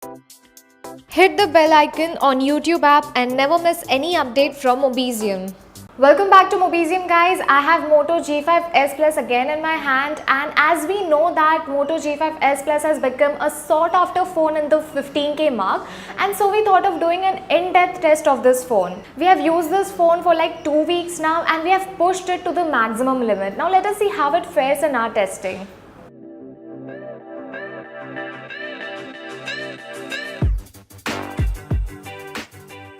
Hit the bell icon on YouTube app and never miss any update from Mobizium. Welcome back to Mobizium, guys. I have Moto G5s Plus again in my hand, and as we know that Moto G5s Plus has become a sought after phone in the 15K mark, and so we thought of doing an in-depth test of this phone. We have used this phone for like 2 weeks now and we have pushed it to the maximum limit. Now let us see how it fares in our testing.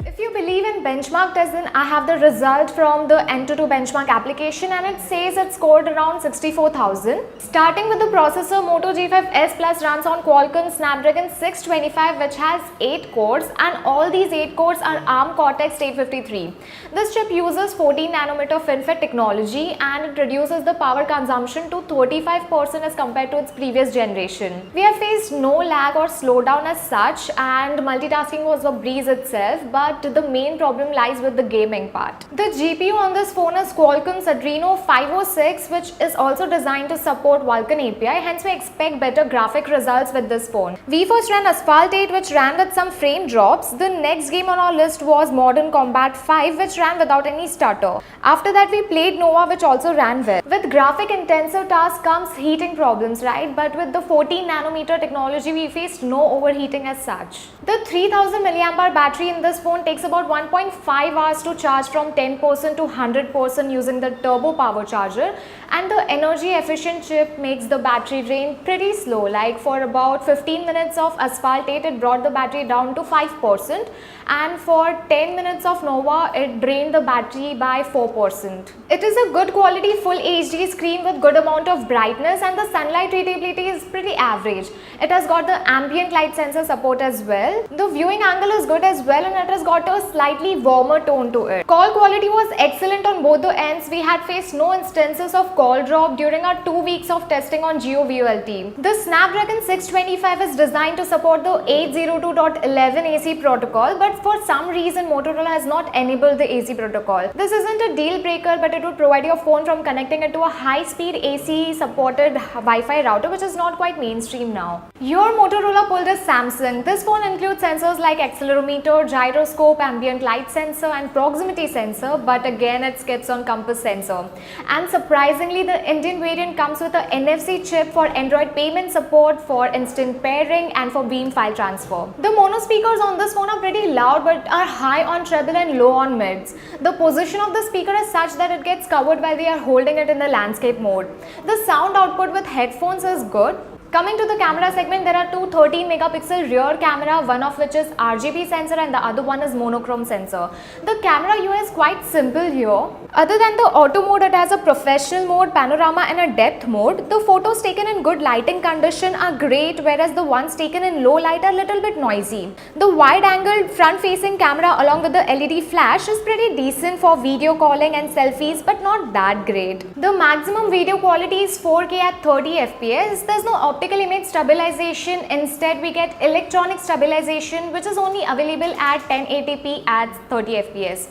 If you believe in benchmark test, then I have the result from the Antutu benchmark application, and it says it scored around 64,000. Starting with the processor, Moto G5s Plus runs on Qualcomm Snapdragon 625, which has 8 cores, and all these 8 cores are ARM Cortex-A53. This chip uses 14nm FinFET technology, and it reduces the power consumption to 35% as compared to its previous generation. We have faced no lag or slowdown as such, and multitasking was a breeze itself, but the main problem lies with the gaming part. The GPU on this phone is Qualcomm's Adreno 506, which is also designed to support Vulkan API, hence we expect better graphic results with this phone. We first ran Asphalt 8, which ran with some frame drops. The next game on our list was Modern Combat 5, which ran without any stutter. After that we played Nova, which also ran well. With graphic intensive tasks comes heating problems, right? But with the 14nm technology we faced no overheating as such. The 3000 mAh battery in this phone takes about 1.5 hours to charge from 10% to 100% using the turbo power charger, and the energy efficient chip makes the battery drain pretty slow. Like for about 15 minutes of Asphalt 8 it brought the battery down to 5%, and for 10 minutes of Nova it drained the battery by 4%. It is a good quality full HD screen with good amount of brightness, and the sunlight readability is pretty average. It has got the ambient light sensor support as well. The viewing angle is good as well, and it has got a slightly warmer tone to it. Call quality was excellent on both the ends. We had faced no instances of call drop during our 2 weeks of testing on Jio VoLTE. The Snapdragon 625 is designed to support the 802.11 AC protocol, but for some reason Motorola has not enabled the AC protocol. This isn't a deal breaker, but it would provide your phone from connecting it to a high-speed AC supported Wi-Fi router, which is not quite mainstream now. Your Motorola pulled is Samsung. This phone includes sensors like accelerometer, gyroscope, ambient light sensor and proximity sensor, but again it skips on compass sensor. And surprisingly, the Indian variant comes with a NFC chip for Android payment support, for instant pairing and for beam file transfer. The mono speakers on this phone are pretty loud but are high on treble and low on mids. The position of the speaker is such that it gets covered while we are holding it in the landscape mode. The sound output with headphones is good. Coming to the camera segment, there are two 13-megapixel rear camera, one of which is RGB sensor and the other one is monochrome sensor. The camera UI is quite simple here. Other than the auto mode, it has a professional mode, panorama and a depth mode. The photos taken in good lighting condition are great, whereas the ones taken in low light are a little bit noisy. The wide-angled front-facing camera along with the LED flash is pretty decent for video calling and selfies, but not that great. The maximum video quality is 4K at 30 FPS. There's no optical image stabilization. Instead, we get electronic stabilization, which is only available at 1080p at 30 FPS.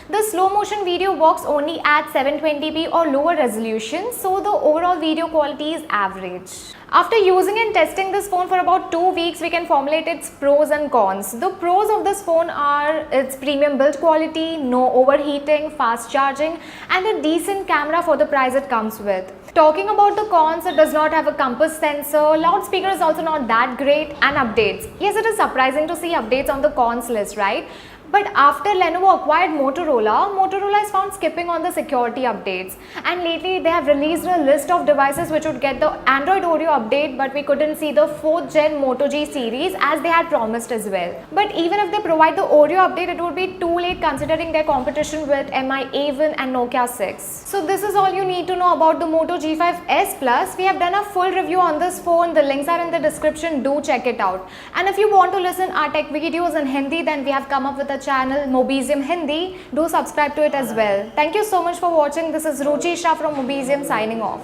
The slow motion video works only at 720p or lower resolution, so the overall video quality is average. After using and testing this phone for about 2 weeks, we can formulate its pros and cons. The pros of this phone are its premium build quality, no overheating, fast charging and a decent camera for the price it comes with. Talking about the cons, it does not have a compass sensor, loudspeaker is also not that great, and updates. Yes, it is surprising to see updates on the cons list, right? But after Lenovo acquired Motorola has found skipping on the security updates, and lately they have released a list of devices which would get the Android Oreo update, but we couldn't see the 4th gen Moto G series as they had promised as well. But even if they provide the Oreo update, it would be too late considering their competition with MI A1 and Nokia 6. So this is all you need to know about the Moto G5s Plus. We have done a full review on this phone. The links are in the description. Do check it out. And if you want to listen our tech videos in Hindi, then we have come up with a channel Mobizium Hindi. Do subscribe to it as well. Thank you so much for watching. This is Ruchi Shah from Mobizium signing off.